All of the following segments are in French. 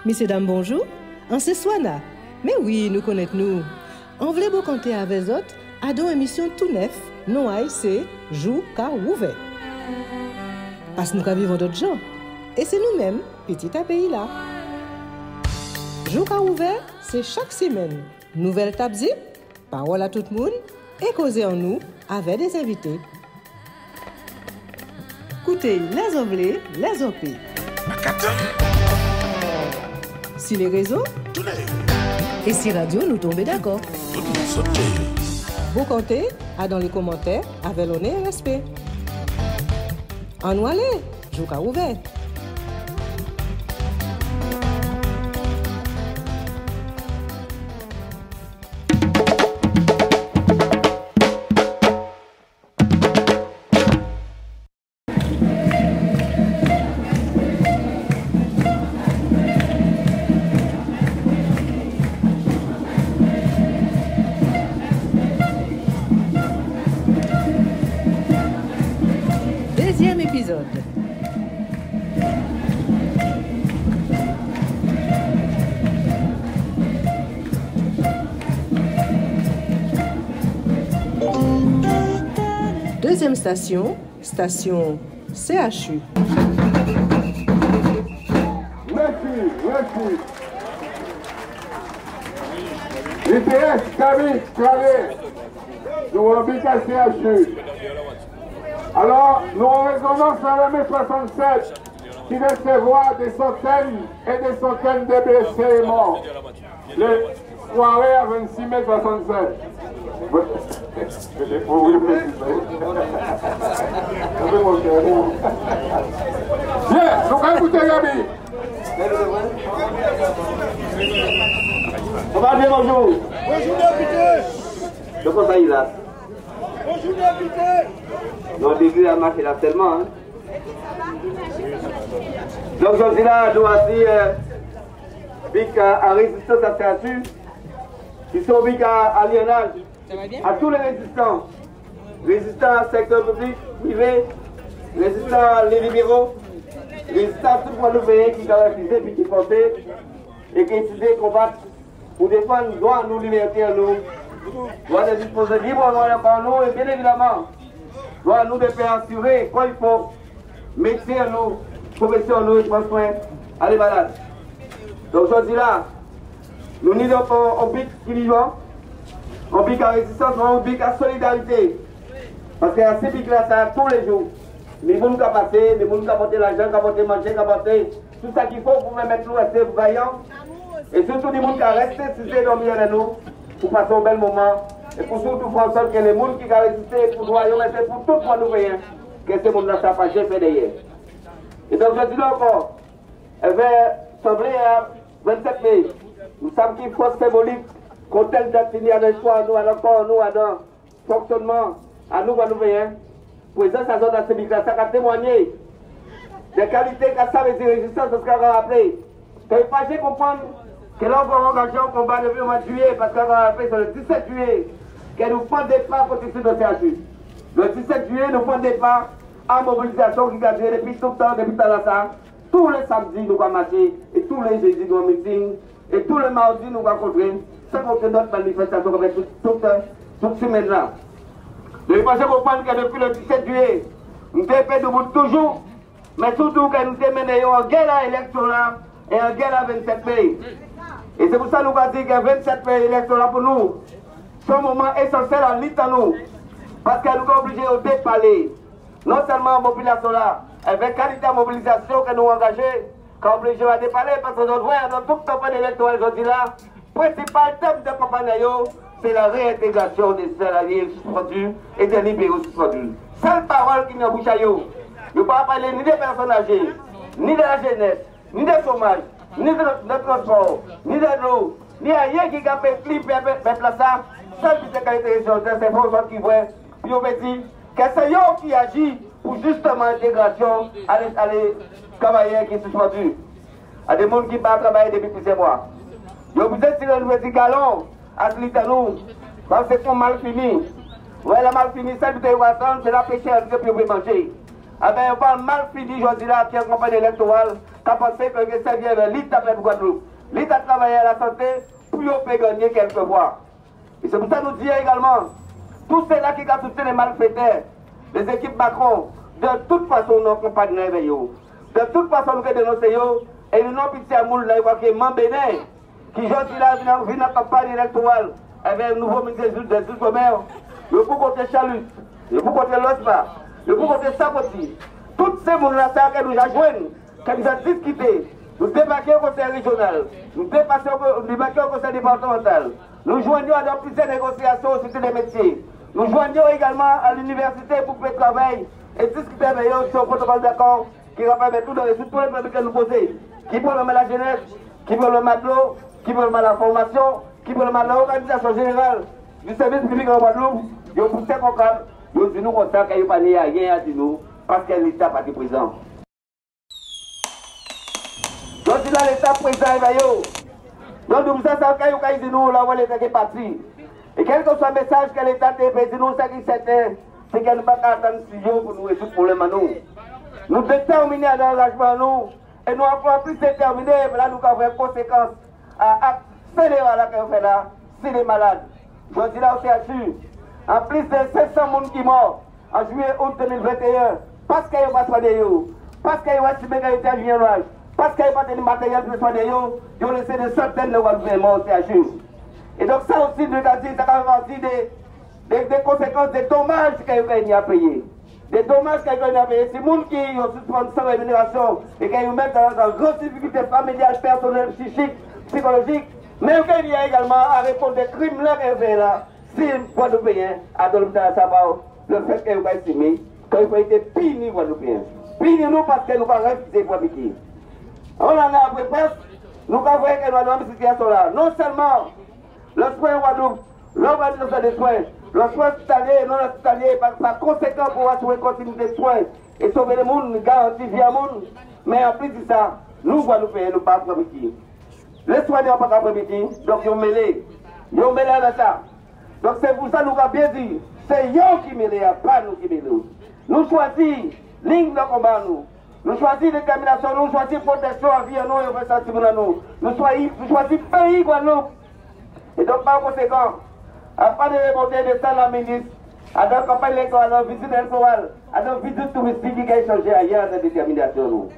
Messieurs, dames, bonjour. En ce soir-là, mais oui, nous connaissons-nous. On voulait vous compter avec les autres à deux émissions tout neuf, non c'est Jou car ouvert. Parce que nous vivons d'autres gens. Et c'est nous-mêmes, petit à pays là. Jou car ouvert, c'est chaque semaine. Nouvelle table zip, parole à tout le monde et causer en nous avec des invités. Écoutez les Anglais, les OP. Si les réseaux et si radio nous tombent d'accord. Vous comptez à dans les commentaires avec l'honneur et respect. En nous aller, Jou car ouvert. Deuxième épisode. Deuxième station, station CHU. Merci. L'ITS, Camille, Clavé, nous habitons à CHU. Alors, nous recommence à la mai 67 qui recevoir des centaines et des centaines de blessés et morts. Le soirée à 26 mai 67. Bien, nous allons écouter Gabi. On va dire bonjour. Bonjour député. Je pense à y là. Bonjour député. Non, début à marcher là tellement. Hein. Donc je suis là, nous aussi, big à résistance à statut, qui sont big à aliénage, à tous les résistants. Résistants au secteur public, privé, résistants les libéraux, résistants tout le monde qui caractérisent et qui portent et qui décident de combattre pour défendre droit à nos libertés à nous, droit de disposer librement par nous et bien évidemment, droit à nous de faire assurer quoi il faut, métier à nous, profession à nous et prendre soin à les malades. Donc je dis là, nous n'y sommes pas en pic qui vivant, en pic à résistance, en pic à solidarité. Parce qu'il y a ces pics là, ça tous les jours. Les gens qui ont passé, les gens qui ont apporté l'argent, qui ont apporté manger, qui ont apporté tout ça qu'il faut pour mettre nous rester vaillants. Et surtout les gens qui ont resté si dans de nous pour passer un bel moment. Et pour surtout faire en sorte que les gens qui ont résisté pour nous, c'est pour tout le monde nous que ce monde-là s'est fâché fait derrière. Et donc je dis là encore, elle va sembler à 27 mai. Nous savons qu'il faut symbolique qu'on telle date finie à l'espoir, nous, à l'encore, nous, à dans fonctionnement, à nous, présence à zone de ça a témoigné des qualités que ça veut dire résistance, parce qu'on a rappelé. Il ne faut pas comprendre que là, on va engager un combat depuis le mois de juillet, parce qu'on a rappelé sur le 17 juillet, que nous prenons des pas pour tisser de CHU. Le 17 juillet, nous prenons des pas en mobilisation qui a duré depuis tout le temps, depuis tout le temps. Tous les samedis, nous allons marcher, et tous les jeudis, nous allons meeting, et tous les mardis, nous allons rencontrer, sans aucune autre manifestation comme toute semaine-là. Je ne pense comprendre que depuis le 17 juillet, nous devons toujours, mais surtout que nous menons en guerre électorale et en guerre à 27 mai. Et c'est pour ça que nous avons dit que 27 mai électoral pour nous, c'est un moment essentiel en l'État nous. Parce que nous sommes obligés de déparler, non seulement en mobilisation là, avec qualité de mobilisation que nous engagés, qu'on est obligé de déparler, parce que nous voyons dans toute campagne électorale aujourd'hui là, le principal thème de campagne, c'est la réintégration des salariés suspendus et des libéraux suspendus. Seule parole qui n'a bouche à eux. Nous ne pouvons pas parler ni des personnes âgées, ni de la jeunesse, ni des chômage, ni de transport, ni de l'eau, ni à rien qui a fait flipper peuple ça. Seule qui se caractérise, c'est François qui voit, puis on veut dire que c'est eux qui agit pour justement l'intégration à les travailleurs qui sont suspendus. À des gens qui ne peuvent pas travailler depuis plusieurs mois. Ils ont besoin de tirer un petit galon à ce nous, parce que c'est mal fini. Ouais, la mal fini, celle qui doit attendre, c'est la péché à Dieu pour manger. Ah ben, on va mal fini, je dis là, qui est campagne électorale, qui pensé que ça vient de l'État de Guadeloupe. L'État travaille à la santé pour gagner quelques voix. Et c'est pour ça que nous disons également, tous ceux-là qui ont soutenu les malfaiteurs, les équipes Macron, de toute façon, nous accompagnons avec eux. De toute façon, nous dénonçons et nous n'avons pitié à nous, là, qui est Mambéné, qui aujourd'hui là, vient dans la campagne électorale avec un nouveau ministre des Outre-mer, le pour côté Chalut, le pour côté Losma, le pour côté Sapoti. Tous ces gens-là, que nous avons joué, que nous avons discuté, nous débarquons au conseil régional, nous débarquons au conseil départemental, nous joignons à plusieurs négociations au Cité des métiers, nous joignons également à l'université pour faire travail et discuter avec eux sur un protocole d'accord qui va permettre tous les problèmes que nous posons. Qui problème la jeunesse, qui problème l'eau, qui problème la formation, qui problème l'organisation générale du service public en Guadeloupe, ils ont poussé comme ça, ils ont dit nous comme ça qu'il n'y a rien à dire nous, parce que l'État n'est pas présent. Donc si là l'État présent est là, donc nous ça qu'il dit nous, là où l'État est parti. Et quel que soit le message que l'État te fait, nous, ce qui est certain, c'est qu'elle ne va pas attendre 6 jours pour nous résoudre le problème à nous. Nous déterminés à l'engagement à nous, et nous encore plus déterminés, là nous avons des conséquences à actes fédéraux qu'on fait là, si les malades. Je dis là au CHU, en plus de 700 personnes qui sont morts en juillet août 2021, parce qu'ils n'ont pas soigné, parce qu'ils ont estimé qu'ils étaient vigilants, parce qu'ils n'ont pas de matériel pour soigner, ils ont laissé des centaines de morts au CHU. Et donc ça aussi, nous avons dit, ça va des conséquences, des dommages qu'il y a payés. Des dommages qu'il y a payés. Si les gens qui ont suspendu sans rémunération et qui ont mis dans une grande difficulté familiale, personnelle, psychique, psychologique, mais qu'il y a également à répondre des crimes là qu'il fait là, si Guadeloupéens à l'hôpital à Sabao, le fait qu'il va estimer qu'il faut être puni Guadeloupéens. Puni nous parce que nous ne pouvons pas refuser pour piquer. On en a après presque, nous avons vu que nous avons une situation là. Non seulement le soin en Guadeloupe, l'organisation des soins, le soin hospitalier et non hospitalier, par conséquent pour assurer la continuité des soins et sauver le monde, garantir vie à monde. Mais en plus de ça, nous, Guadeloupéens, nous ne pouvons pas permettre. Les soignants ne peuvent pas permettre, donc ils ont mêlé. Ils ont mêlé à ça. Donc c'est pour ça que nous avons bien dit, c'est eux qui mêlent, pas nous qui mêlons. Nous choisissons ligne de combat, nous choisissons détermination, nous choisissons protection à vie à nous et au sentiment à nous. Nous choisissons pays Guadeloupe. Et donc, par conséquent, après de remonter de ça, la ministre, à la campagne électorale, à la visite électorale, à la visite touristique qui a changé ailleurs de détermination.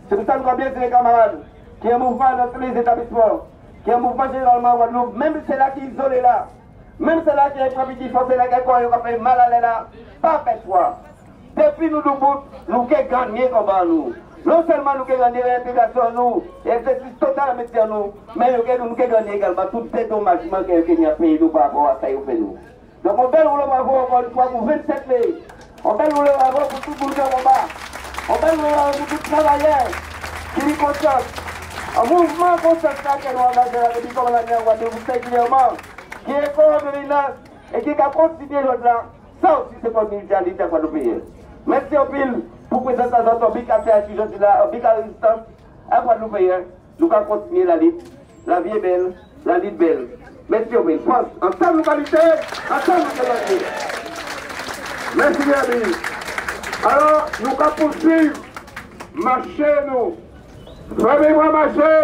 C'est pour ça que nous avons bien dit les camarades, qu'il y a un mouvement dans tous les établissements, qu'il y a un mouvement généralement à Guadeloupe, même c'est là qui est isolé là, même c'est là qui est promis forcé là, qui a fait mal à là, pas fait foi. Depuis nous nous nous avons gagné comme nous. Non seulement nous avons gagné l'intégration nous, l'exercice total à métier nous, mais nous avons gagné également tout dédommagement qu'il y a payé nous par rapport à ça et au fait nous. Donc on belle rouler bravo encore une fois pour 27 mai. On belle rouler bravo pour tout le monde en combat. On belle rouler bravo pour tout travailleur qui est conscience. Un mouvement conscience que nous avons engagé la République comme la Guadeloupe singulièrement, qui est coordonné et qui a continué l'autre là. Ça aussi c'est pour nous à l'État guadeloupéen. Merci au pile pour présenter notre BIC à faire aujourd'hui là, BIC à résistance à Guadeloupéen. Nous allons continuer la lutte. La vie est belle, la lutte belle. Merci au pile. France, ensemble nous qualité, ensemble nous qualité. Merci bien, Bill. Alors, nous allons poursuivre, marcher nous. Fermez-moi marcher,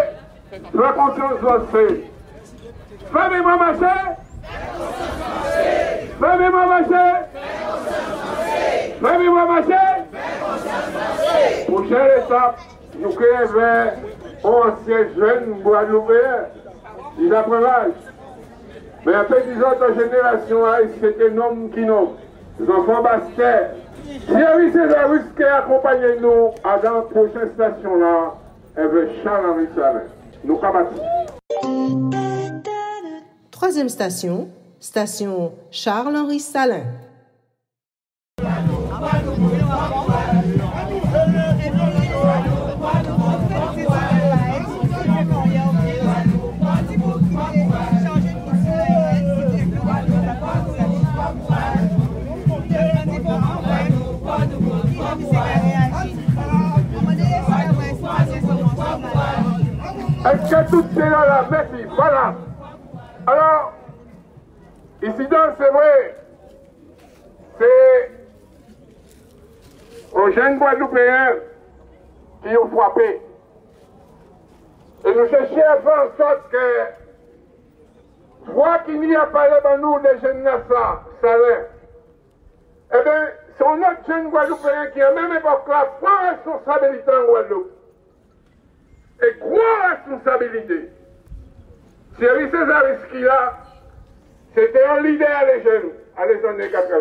la conscience lancée. Fermez-moi marcher. Fermez-moi marcher. Fermez-moi marcher. Prochaine étape, nous créons vers ancien jeune Guadeloupéen. Ils apprennent l'âge. Mais après 10 autres générations, c'était un homme qui nomme. Les enfants basquets. Thierry César risque d'accompagner nous à dans la prochaine station là, avec Charles-Henri Salin. Nous combattons. Troisième station, station Charles-Henri Salin. Est-ce que tout c'est là la merci? Voilà. Alors, ici c'est vrai, c'est aux jeunes Guadeloupéens qui ont frappé. Et nous cherchons à faire en sorte que, toi qui n'y a pas de nous des jeunes naissants, salaires, eh bien, c'est un autre jeune Guadeloupéen qui, à même époque là, prend responsabilité en Guadeloupe. Et grosse responsabilité. Thierry Césariski là, c'était un leader des jeunes à les années 80.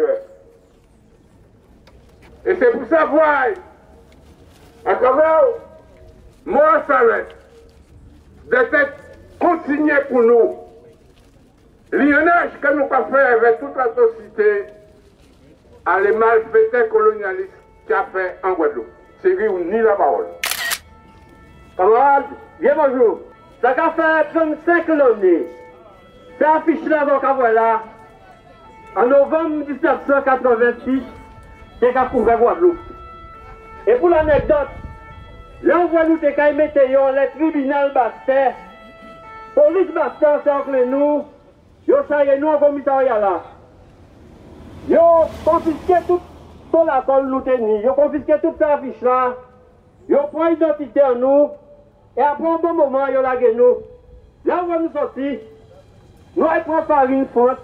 Et c'est pour ça, voir, à travers moi, ça reste, d'être continué pour nous. L'INH que nous avons fait avec toute la société à les malfaiteurs colonialistes qui a fait en Guadeloupe. C'est lui ou ni la parole. Camarades, bien bonjour. Ça a fait 35 l'année. C'est affiché là, donc voilà. En novembre 1986, c'est qu'à couvrir Guadeloupe. Et pour l'anecdote, là on voit nous que quand mettent le tribunal Bastère, police Bastère, c'est entre nous, ils ont nous en commissariat là. Ils ont confisqué tout la colle nous tenir, ils ont confisqué toute cette affiche là, ils ont pris l'identité en nous, et après un bon moment, ils ont lagué nous. Là on va nous sortir, nous allons prendre farine fonte,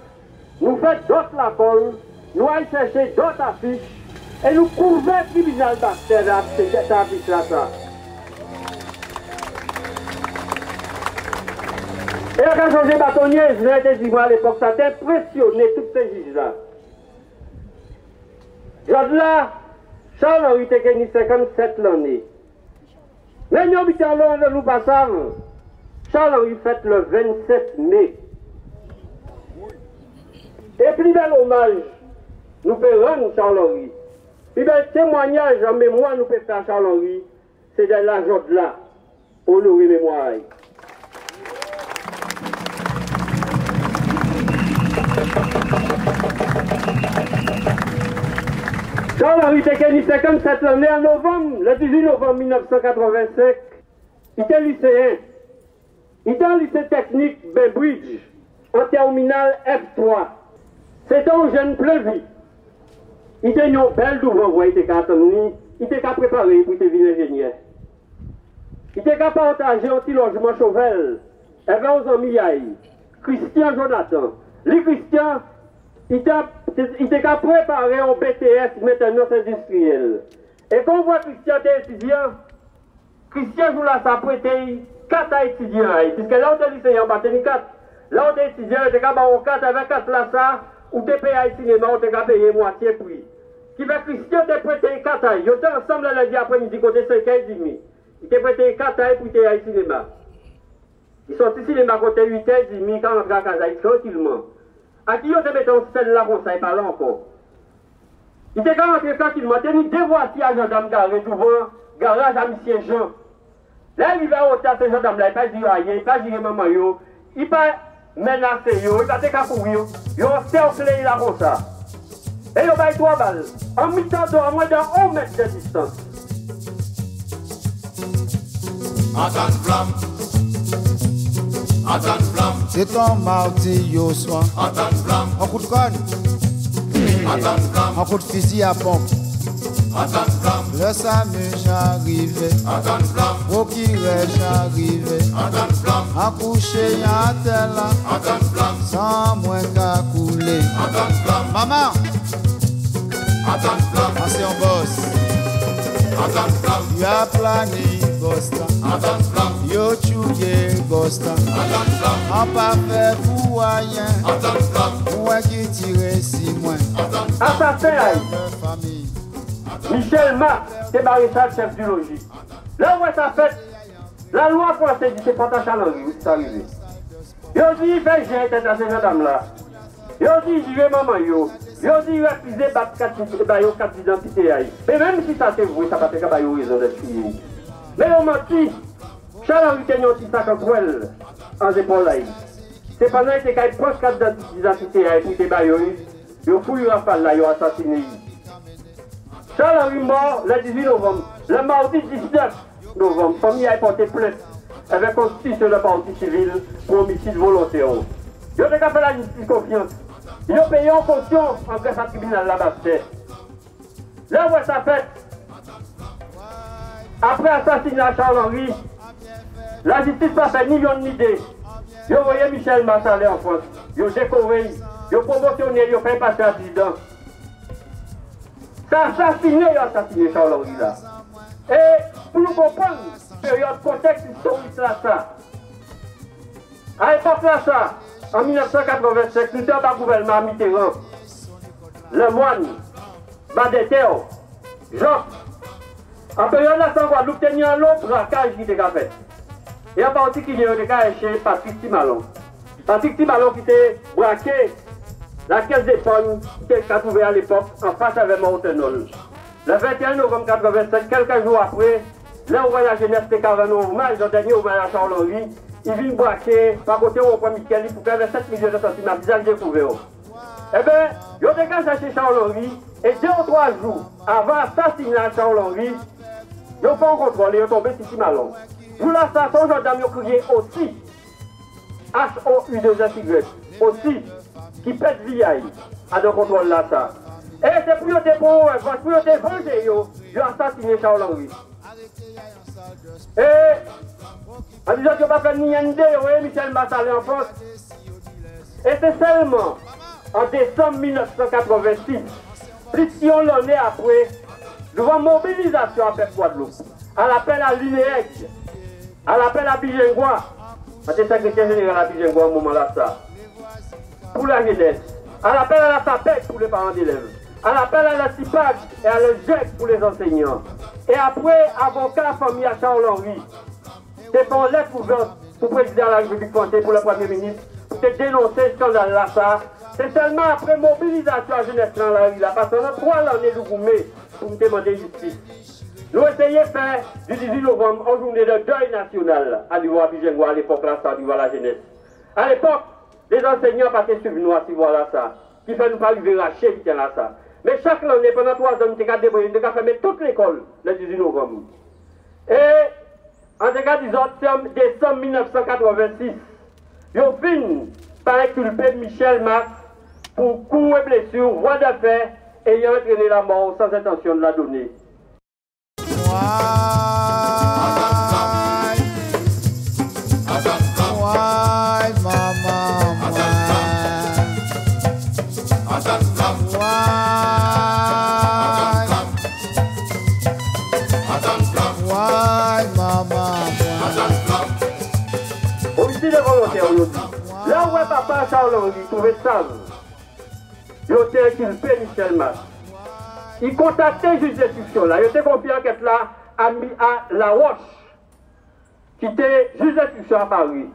nous faisons d'autres la colle, nous allons chercher d'autres affiches, et nous couvrons le tribunal Bastère là, cette affiche là. Et quand José Bâtonnier, je l'ai dit moi à l'époque, ça a impressionné tous ces juges-là. Là, Charles-Henri était gagné 57 l'année. Mais nous habitons de nous passons. Charles-Henri fête le 27 mai. Et plus bel hommage, nous pouvons rendre Charles-Henri. Plus bel témoignage en mémoire, nous pouvons faire Charles-Henri, c'est de l'argent de là, pour nous mémoire. Charles-Henri Tekeni, 57 l'année en novembre, le 18 novembre 1985, il était lycéen. Il était en lycée technique Bainbridge, en terminale F3. C'était un jeune pleuvi. Il était une belle d'ouvre, il était qu'à attendre, il était qu'à préparer pour devenir ingénieur. Il était qu'à partager un petit logement Chauvel, avec 11 amis, Christian Jonathan. Les Christian, il était qu'à préparer un BTS maintenance industrielle. Et quand on voit Christian était étudiant, Christian joue là, ça a prêté 4 étudiants. Puisque là, on était lycéen, on battait 4. Là, on était étudiant, on était qu'à avoir 4 avec 4 là, ça, ou t'es payé à cinéma, on était qu'à payer moitié prix. Qui fait Christian était prêté 4 ans. Ils étaient ensemble le lundi après-midi, côté 5h30. Il était prêté 4 ans pour t'es à cinéma. Ils sont ici cinéma côté 8h30 quand on rentre à casa, tranquillement. À qui on te met en scène là comme ça, il parle encore. Il était quand rentré tranquillement, il a deux voitures à gendarme garées devant garage à M. Jean. Là, il va au théâtre, ces gendarmes là, il ne peut pas dire rien, il ne peut pas dire maman, il ne peut pas menacer, il ne peut pas dire courir, il a cerclé là comme ça. Et il a 3 balles, en mi-temps d'eau, à moins d'1 mètre de distance. Attends flamme. Attends flamme. C'est ton mardi au soir. Attends flamme. Un coup de conne. Attends flamme. Un coup de fusil à pompe. Attends flamme. Le SAMU j'arrive. Attends flamme. Procureur j'arrive. Attends flamme. Accouché y'a tel là. Attends flamme. Sans moins qu'à couler. Attends flamme. Maman. Attends flamme. Ancien boss. Attends flamme. Y'a plané Gosta. Attends flamme. Yo tué Gosta. Attends flamme. En pas fait pour rien. Attends flamme. Moi qui tire si moins. Assassin, Famille. Michel Ma, c'est maréchal chef du logis. Là où ça fait, la loi française dit c'est pas ta Charles-Henri, où c'est arrivé. Yo dit, il fait j'ai été à ces gendarmes-là. Yo dit, j'y vais maman yo. Yo dit, refuser battre 4 identités. Mais même si ça c'est vrai, ça va faire raison d'être fini. Mais on menti. Charles-Henri tenait un petit sac en poêle, en épaule là. C'est pendant que il prend 4 identités pour te bailler, yo fouille Rafale là, yo assassiné. Charles-Henri mort le 18 novembre. Le mardi 19 novembre, la famille a porté plainte avec constitution de partie civile pour homicide volontaire. Ils ont fait la justice confiance. Ils ont payé en caution en greffe à tribunal là-bas. Là où ça fait, après l'assassinat de Charles-Henri, La justice n'a fait ni yon ni deux. Vous voyez Michel Massalé en France. Vous décoré, vous promotionné, vous fait passer un président. Ça assassiné Charles-Henri là. Et pour nous comprendre, période contexte historique là, ça. À l'époque là, ça, en 1985, nous sommes au gouvernement à Mitterrand. Le moine, Badeteo, Jean. En période là, sans Guadeloupe, tenait un autre braquage qui était fait. Et en particulier, il y a chez Patrick Timalon. Patrick Timalon qui était braqué la caisse d'épargne qui a trouvé à l'époque en face avec Montenol. Le 21 novembre 1985, quelques jours après, là où la jeunesse était carrément au hommage, le dernier hommage à Charles-Henri, il vient braquer par côté au point Michel pour faire 7 millions de centimes à visage découvert. Eh bien, il y a des cas chez Charles-Henri, et 2 ou 3 jours avant l'assassinat de Charles-Henri, ils n'ont pas contrôlé, ils sont tombés sur Timalon. Vous là, ça, son gendarme, ils ont crié aussi, HOU2SY, aussi, qui pète vieille à de contrôle là, ça. Et c'est pour te venger, ils ont assassiné Charles-Henri. Et, en disant qu'il n'y a pas fait ni ND, Michel Massalé en France. Et c'est seulement en décembre 1986, plus de l'année après, devant mobilisation à Pep Guadeloupe, à l'appel à l'UNEEC, à l'appel à Bijengwa, j'étais secrétaire général à Bijengwa au moment là, ça, pour la jeunesse, à l'appel à la SAPEC pour les parents d'élèves, à l'appel à la CIPAC et à la GEC pour les enseignants. Et après, avocat famille à Charles-Henri, c'est pour lettre ouverte pour le président de la République française, pour le Premier ministre, pour dénoncer ce scandale là, ça. C'est seulement après mobilisation à jeunesse dans la rue là, parce qu'on a 3 années de gourmet pour me demander justice. Nous essayons de faire du 18 novembre en journée de deuil national à niveau à Bijengwa à l'époque là, ça, à niveau à la jeunesse. À l'époque, les enseignants passaient sur nous à ce niveau-là, ça, qui fait nous pas arriver racher, qui tient là, ça. Mais chaque année, pendant 3 ans, nous avons débrouillé, nous avons fermé toute l'école le 18 novembre. Et, en tout cas, disons, décembre 1986, ils ont fini par inculper Michel Max pour coups et blessures, voie de fait, ayant entraîné la mort sans intention de la donner. Là où est papa Charles-Henri trouvait ça, il a inculpé Michel Max. Il contactait le juge d'instruction là, il était confié enquête là à La Roche, qui était juge d'instruction à Paris.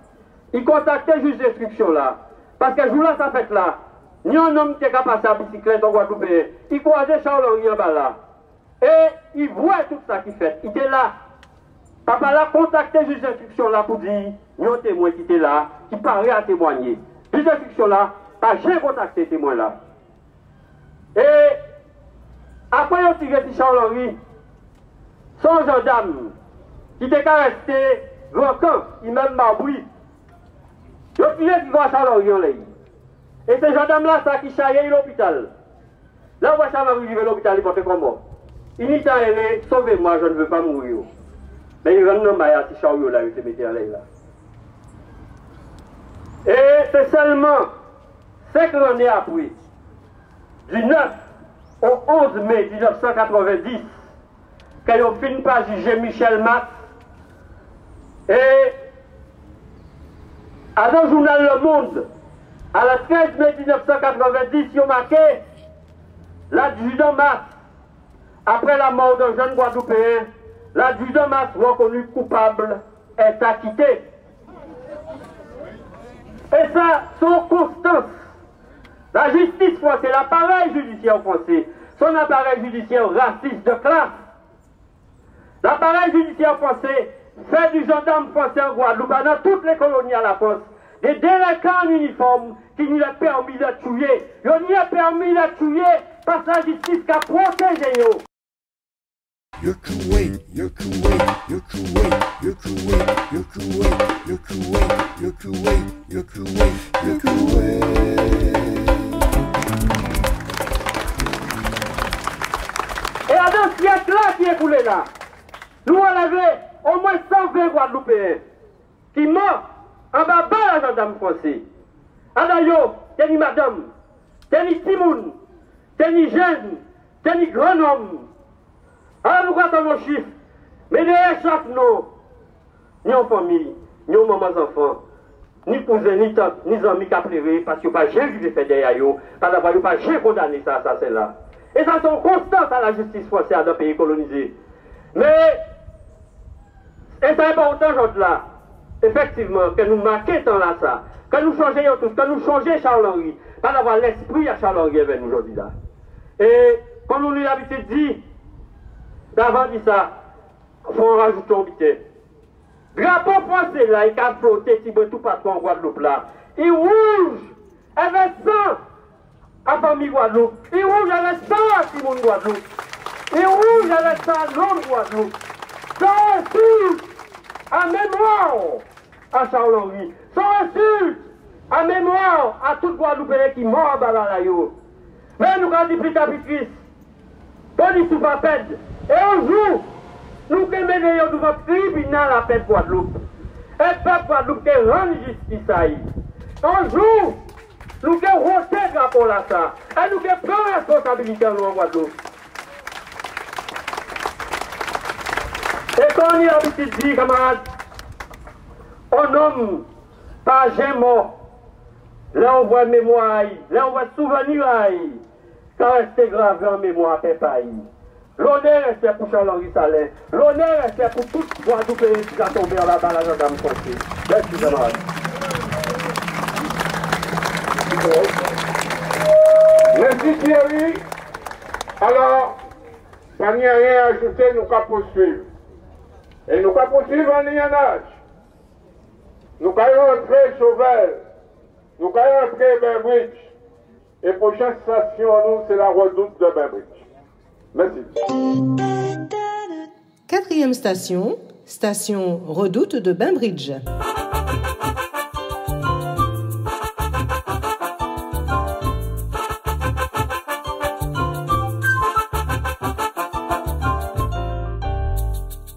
Il contactait le juge d'instruction là, parce que jour là, ça fait là, ni un homme qui est capable de passer à bicyclette en Guadeloupe, il croisait Charles-Henri en bas là. Et il voit tout ça qu'il fait, il était là. Papa là contacté le juge d'instruction là pour dire, il y a un témoin qui était là, qui paraît à témoigner. Le juge d'instruction là, pas jamais contacté le témoin là. Et après il a tiré sur Charles-Henri, son gendarme, qui était resté Rocan, il même Marboui, il a tiré sur Charles-Henri en l'air. Et ce gendarme là, ça qui chaillait l'hôpital. Là où Charles-Henri vivait l'hôpital, il portait comment? Il dit, sauvez-moi, je ne veux pas mourir. Mais il rentre dans le si chariot là, il se mettait à l'air là. Et c'est seulement 5 années après, du 9 au 11 mai 1990, qu'ils ont fini par juger Michel Max. Et à dans le journal Le Monde, à la 13 mai 1990, ils ont marqué l'adjudant Max, après la mort d'un jeune Guadeloupéen, l'adjudant Max reconnu coupable est acquitté. Et ça, son constance, la justice française, l'appareil judiciaire français, son appareil judiciaire raciste de classe, l'appareil judiciaire français fait du gendarme français en Guadeloupe, dans toutes les colonies à la France, des délinquants en uniforme qui nous a permis de tuer. Ils nous a permis de tuer parce que la justice qui a protégé eux. You're Kuwait, you're Kuwait, you're Kuwait, you're Kuwait, you're Kuwait, you're Kuwait, you're Kuwait, you're Kuwait, you're Kuwait. Et à 2 siècles là qui est coulé là, nous on avait au moins 120 Guadeloupéens qui mort en bas la gendarme français. Alors yo, t'es madame, t'es timoun, t'es jeune, t'es grand homme. Alors nous regardons nos chiffres, mais derrière chaque nom, ni en famille, ni en maman enfants, ni cousin, ni tante, ni amis qui a pleuré, parce qu'il n'y a pas jamais qui fait derrière eux, parce qu'il n'y a pas jamais condamné ça, c'est là. Et ça sont constantes à la justice française dans le pays colonisé. Mais, et c'est important, là, effectivement, que nous marquions là ça, que nous changions tous, que nous changions Charles-Henri, pas d'avoir l'esprit à Charles-Henri avec nous aujourd'hui là. Et, comme nous l'avons l'habitude de dire, d'avant dit ça, il faut en rajouter un petit. Drapeau français là, il a flotté, il tout partout en Guadeloupe là. Il rouge, avec sang, à famille Guadeloupe. Il rouge avec sang à Simon Guadeloupe. Il rouge avec sang à l'autre Guadeloupe. Ça insulte à mémoire à Charles-Henri. Ça insulte à mémoire à tout Guadeloupéen qui mort à Balalayo. Mais nous avons dit plus tard, fils, police ou pas pète. Et un jour, nous qui menons devant le tribunal à la Guadeloupe. Et le peuple Guadeloupe qui rend justice à lui. Un jour, nous qui roté le rapport à ça. Et nous qui prenons la responsabilité en Guadeloupe. Et quand on y a l'habitude de dire, camarades, on nomme pas jamais mort. Là on voit mémoire, là on voit souvenir, ça reste gravé en mémoire à pays. L'honneur est pour Charles-Henri Salin. L'honneur est pour tout Guadeloupéen qui a tombé en la balle à gendarme français. Merci, camarades. Merci Thierry. Alors, ça n'y a rien à ajouter, nous allons poursuivre. Et nous allons poursuivre en lignage. Nous allons rentrer Chauvel. Nous allons rentrer Bainbridge. Et prochaine station, nous, c'est la redoute de Bainbridge. Merci. Quatrième station, station Redoute de Bainbridge.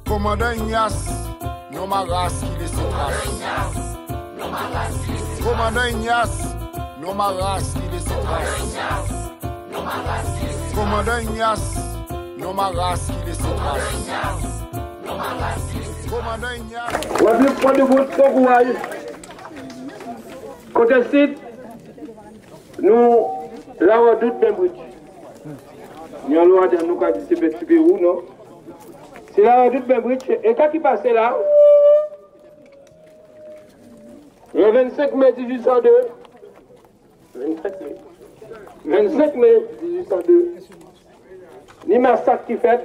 Commandant Ignace, non ma race qui les trace. Commandant Ignace, non ma race qui les trace. Commandant Ignace, non ma race qui les trace. Commandant Ignace. Guadeloupe, point de votre courage. Côté site, nous, la redoute Bainbridge. Nous allons dire nous qu'à c'est petit Pérou, non? C'est la redoute Bainbridge. Et quand il passait là, le 25 mai 1802, 25 mai 1802, ni massacre qui fait,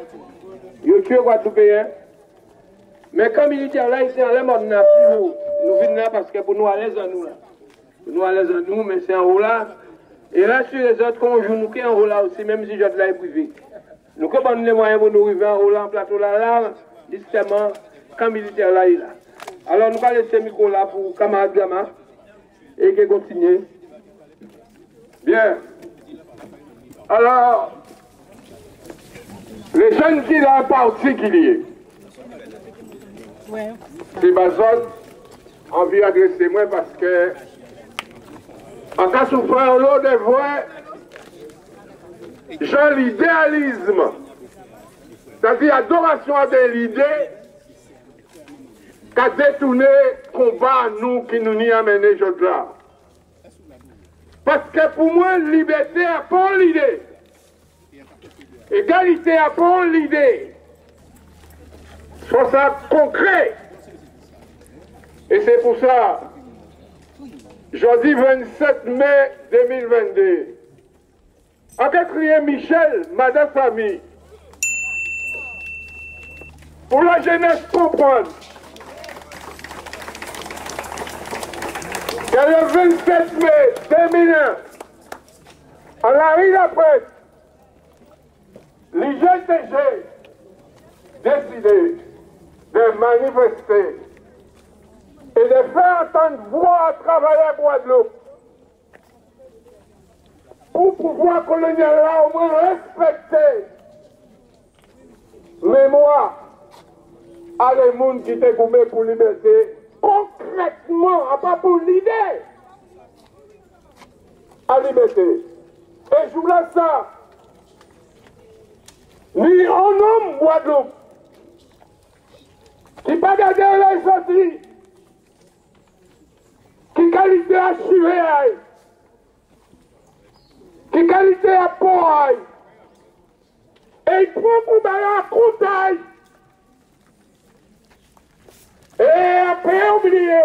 il a tué Guadeloupéen. Mais quand militaire là, il s'est en l'air, nous venons là parce que pour nous à l'aise en nous là. Pour nous à l'aise en nous, mais c'est en haut là. Et là, sur les autres conjoints, nous qui en haut là aussi, même si je là est privé. Nous avons les moyens pour nous arriver en haut là, en plateau là, justement, quand militaire là est là. Alors nous allons laisser le micro là pour camarade Gama et qui continue. Bien. Alors, les jeunes qui sont en particulier, c'est Bazol, envie d'adresser moi parce que, en cas de souffrance, l'eau des voix, j'ai l'idéalisme, c'est-à-dire adoration à l'idée, qui a détourné le combat à nous qui nous y a mené aujourd'hui. Parce que pour moi, liberté a pas l'idée. Égalité a pas l'idée. Soit ça concret. Et c'est pour ça, jeudi 27 mai 2022, en 4e Michel, Madame Famille, pour la jeunesse comprendre, que le 27 mai 2001, à la rue de la presse, l'IGTG décidé de manifester et de faire entendre voix à travailler à Guadeloupe pour pouvoir colonial là au moins respecter mémoire à les gens qui étaient gommés pour liberté concrète. concrètement, pas pour l'idée, à liberté. Et je voulais ça, ni en homme Guadeloupe, qui pas gardé les sorties, qui qualité à chiver, qui qualité à poaille, et il prend pour bailler à comptaille. Et après oublier,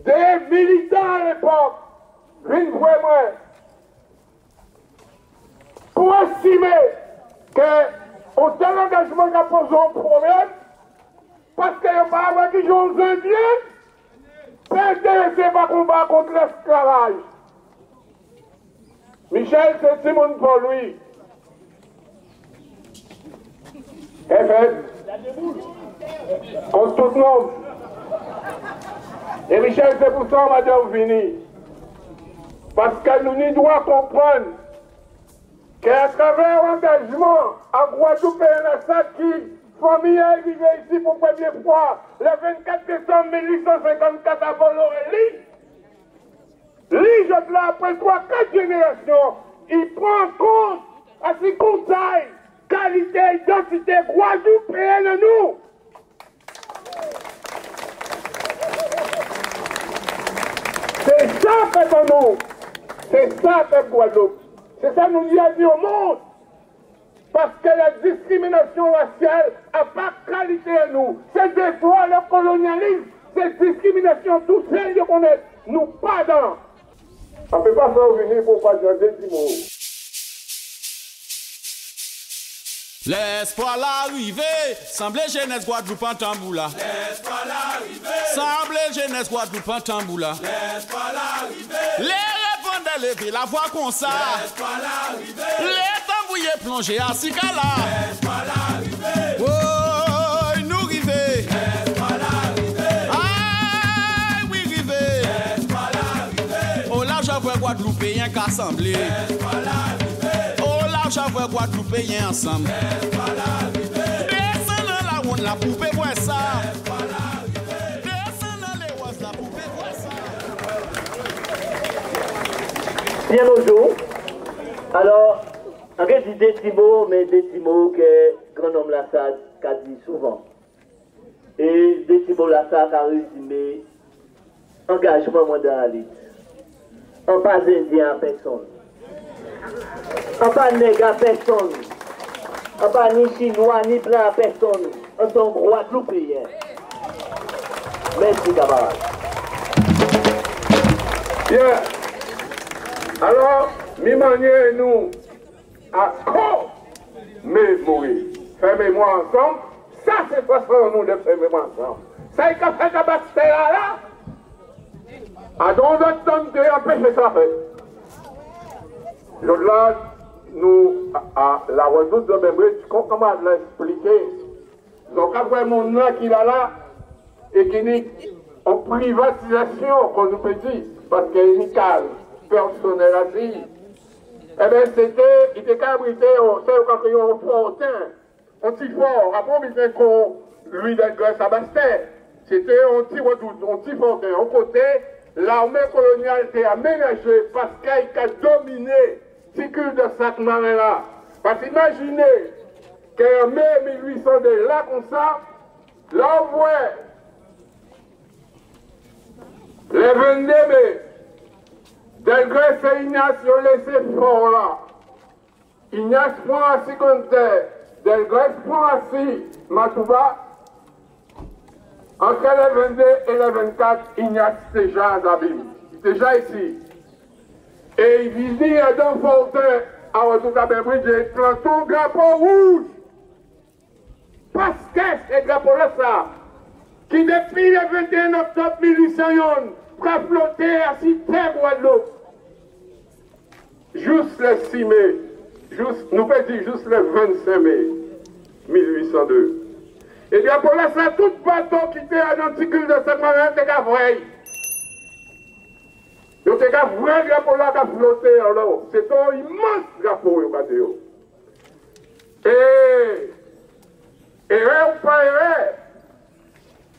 des militants à l'époque, une fois moins, pour estimer qu'un tel engagement qui a posé un problème, parce qu'il n'y a pas avoir qui sont indiens, pas intéressé par combat contre l'esclavage. Michel, c'est Simon pour lui. Et fait, contre tout le monde. Et Michel, c'est pour ça, madame, vini. Parce que nous devons comprendre qu'à travers l'engagement à Guadeloupe et NSA qui famille est arrivée ici pour la première fois le 24 décembre 1854 à Bolloré, lui, je l'ai après 3-4 générations, il prend en compte à ses conseils, qualité, identité, Guadeloupéenne, nous. C'est ça fait en nous. C'est ça fait Guadeloupe. C'est ça nous dit à dire au monde. Parce que la discrimination raciale n'a pas qualité à nous. C'est des fois le colonialisme, cette discrimination, tout celle qu'on est, nous pas dans. On ne peut pas faire venir pour pas dire des mots. L'espoir l'arrivée, semblait jeunesse Guadeloupe en tamboula. L'espoir l'arrivée, semblait jeunesse Guadeloupe en tamboula. l'espoir l'arrivée, Les répondent lever la voix comme ça. l'espoir l'arrivée, Les tambouillés plongés à Sikala. l'espoir l'arrivée, Oh, nous rivés. l'espoir l'arrivée, Ah, oui rivés. l'espoir l'arrivée, Oh là, j'avoue Guadeloupéen qu'assemblé. l'espoir l'arrivée, Oh là, j'avoue Guadeloupéen ensemble. l'espoir l'arrivée, Descendant la ronde, la poupée voit ça. l'espoir l'arrivée. Descendant les roses, la poupée voit ça. Bien bonjour. Alors, en fait, des petits mots, mais des petits mots que grand homme Lassade a dit souvent. Et des petits mots Lassade a résumé engagement moi dans la lutte. On pas indien à personne. On pas nègre à personne. On pas ni chinois ni blanc à personne. On sont Guadeloupéens. Merci camarades. Bien. Alors, mi-manière nous à commémorer. Faire mémoire ensemble. Ça, c'est façon nous de faire mémoire ensemble. Ça, il a fait la bataille là. À donc, notre temps de empêcher ça fait. Donc là, nous, à la redoute de Membridge, comment l'expliquer? Donc, après mon nom qui est là, et qui est en privatisation, qu'on nous peut dire, parce qu'il y a une case personnelle à dire. Eh bien, c'était, il était cabrité, c'est quand il y a un fortin, un petit fort, après, il était qu'on lui d'Elgrès à Bastet. C'était un petit fortin, au côté, l'armée coloniale était aménagée parce qu'elle a dominé le cycle de sac marin là. Parce qu'imaginez qu'en mai 1802, là comme ça, là on voit les 22 mai, Delgrès et Ignace ont laissé fort là. Ignace prend assis contre terre, Delgrès prend assis Matouba. Entre les 22 et les 24, Ignace était déjà à Zabim. Il était déjà ici. Et il visite Adam Fortin à Retour-à-Bembridge et plante un drapeau rouge. Parce que ce drapeau-là, ça, qui depuis le 21 octobre 1801, va flotter à Cité Guadeloupe. Juste le 6 mai, nous pouvons dire juste le 25 mai 1802. Et bien pour ça, tout bateau qui était à l'anticule de Saint-Marin, c'était qu'à vrai. Donc c'est qu'à vrai drapeau là qui a flotté alors. C'est un immense drapeau, il va dire. Et erreur ou pas erreur,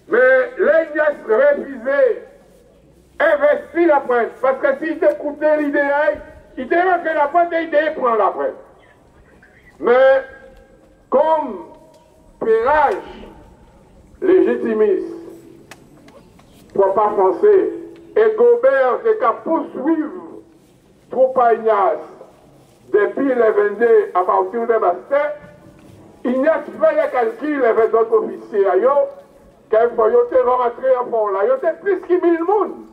mais l'Ignace si la presse. Parce que s'il t'écoutait l'idée, il t'a manqué la presse et il t'a prend la presse. Mais, comme Pérage légitimiste, papa français, et Gobert c'est qu'à poursuivre Troupa Ignace depuis le 22 à partir de Bastet, Ignace fait le calcul avec d'autres officiers à yo, qu'il faut te rentrer en fond là. Yo c'est plus que 1000 personnes.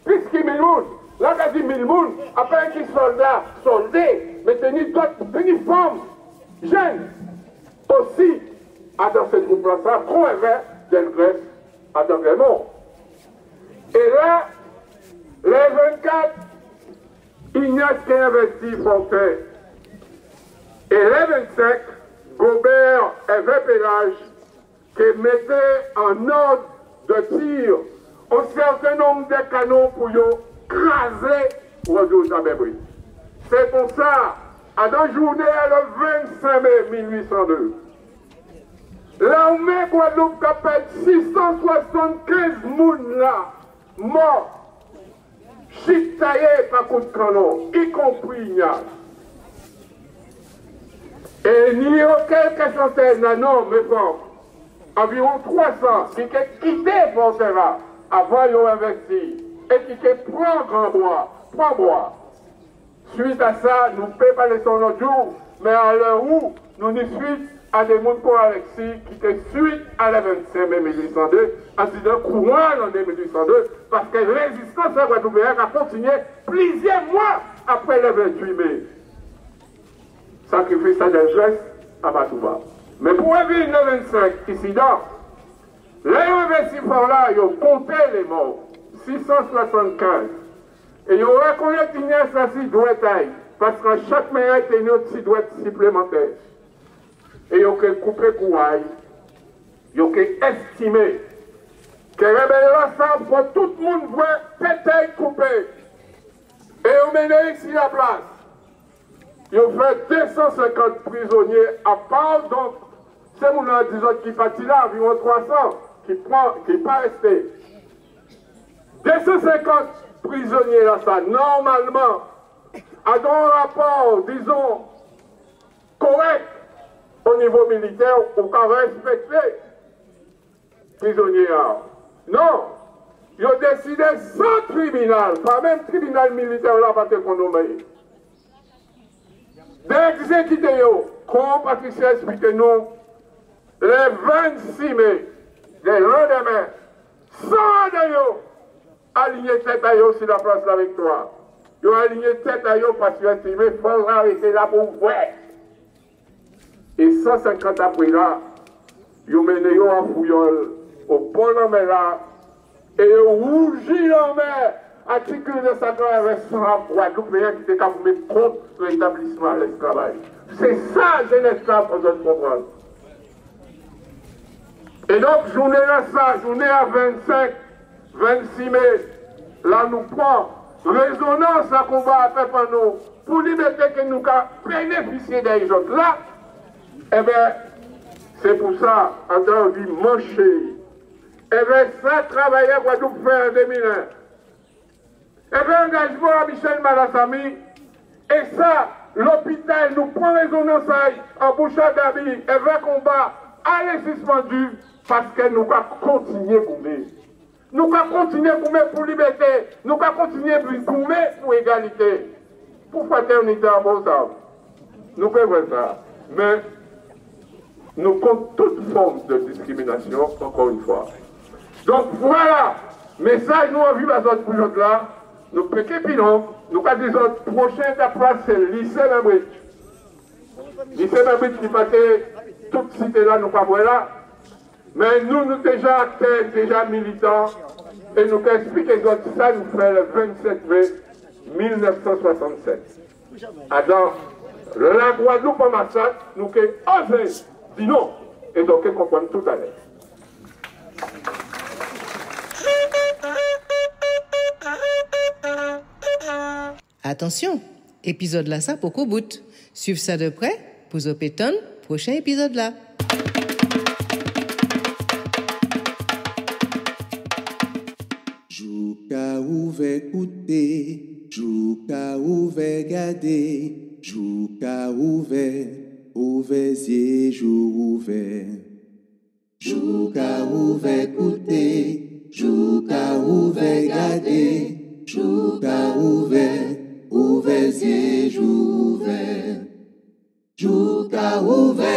Plus que 1000 personnes. Là, quand dit 1000 personnes, après qui soldats, soldés, mais tenus d'autres uniformes, jeunes, aussi, dans ce groupe-là, ça, qu'on avait Delgrès à Dangrémont. Et là, les 24, Ignace qui a investi Fontaine. Et les 25, Gobert et Pélage qui mettaient en ordre de tir un certain nombre de canons pour craser Rodeau Tabébri. C'est pour ça, à la journée le 25 mai 1802, l'armée Guadeloupe a perdu 675 personnes là, morts, chitaillés par coup de canon, y compris Ignace. Et il y a quelques centaines, non, mais bon, environ 300 qui ont quitté Fonterra avant de investir et qui prend Grand Bois. Suite à ça, nous ne pouvons pas laisser notre jour, mais à l'heure où nous nous suite à des mondes pour Alexis qui étaient suite à la 25 mai 1802, incident courant en 1802, parce que la résistance à Guadeloupe a continué plusieurs mois après le 28 mai. Sacrifice à Delgrès à Matouba. Mais pour éviter le 25 incident, les investisseurs là, ils ont compté les morts, 675. Et ils ont reconnu Ignace à 6 douettes, parce que chaque meilleur était une autre 6 douettes supplémentaires. Et ils ont coupé couaille, ils ont estimé que les rebelles là, pour tout le monde voit péter coupé. Et ils ont mené ici la place. Ils ont fait 250 prisonniers à part, donc c'est mon disons qui partit là, environ 300, qui pas resté. 250 prisonniers là, ça, normalement, a dans un rapport, disons, correct au niveau militaire, ou qu'on respecter prisonniers là. Non, ils ont décidé sans tribunal, pas même tribunal militaire là, pas qu'on nomme. D'exécuter, comme Patricia explique nous, le 26 mai, le lendemain, sans de aligner tête à eux sur la place de la victoire. Ils ont aligné tête à eux parce qu'ils estimé qu'il faut arrêter là pour voir. Et 150 après là, ils ont mené en fouillole au pôle en mer là, et ils ont rougi en mer. Article de Satan avec son Guadeloupe qui était capable de contre l'établissement de l'esclavage. C'est ça, jeunesse là, pour nous comprendre. Et donc, journée là, ça, journée à 25, 26 mai, là, nous prenons résonance à combat à faire nous, pour liberté que nous avons bénéficié des autres là. Eh bien, c'est pour ça, en tant que mancher. Eh bien, ça, travailler à Guadeloupe fait en 2001. Et bien, engagement à Michel Malassami, et ça, l'hôpital nous prend résonance en Bouchard Gabi, et bien combat, allez suspendu, parce que nous allons continuer à coumer. Nous allons continuer à coumer pour liberté, nous allons continuer à coumer pour égalité, pour fraternité à Mozart. Nous pouvons ça. Mais nous comptons toute forme de discrimination, encore une fois. Donc voilà, message nous avons vu à notre projet là. Nous préquépinons, nous disons que le prochain place c'est le lycée Membridge. Lycée Membridge qui passait toute cité là, nous pas voir là. Mais nous déjà acteurs, déjà militants, et nous expliquons ça, nous fait le 27 mai 1967. Alors, la Guadeloupe en massacre, nous avons osé dire non, et donc on comprend tout à l'heure. Attention, épisode là ça pour qu'au bout. Suivez ça de près pour Zopéton, prochain épisode là. Jouka ouvert écouter, jouka ouvert garder, jouka ouvert, ouvert yeux, jour ouvert. Jouka ouvert écouter, jouka ouvert garder, jouka ouvert, ouvert yeux, jour ouvert. Jouka ouvert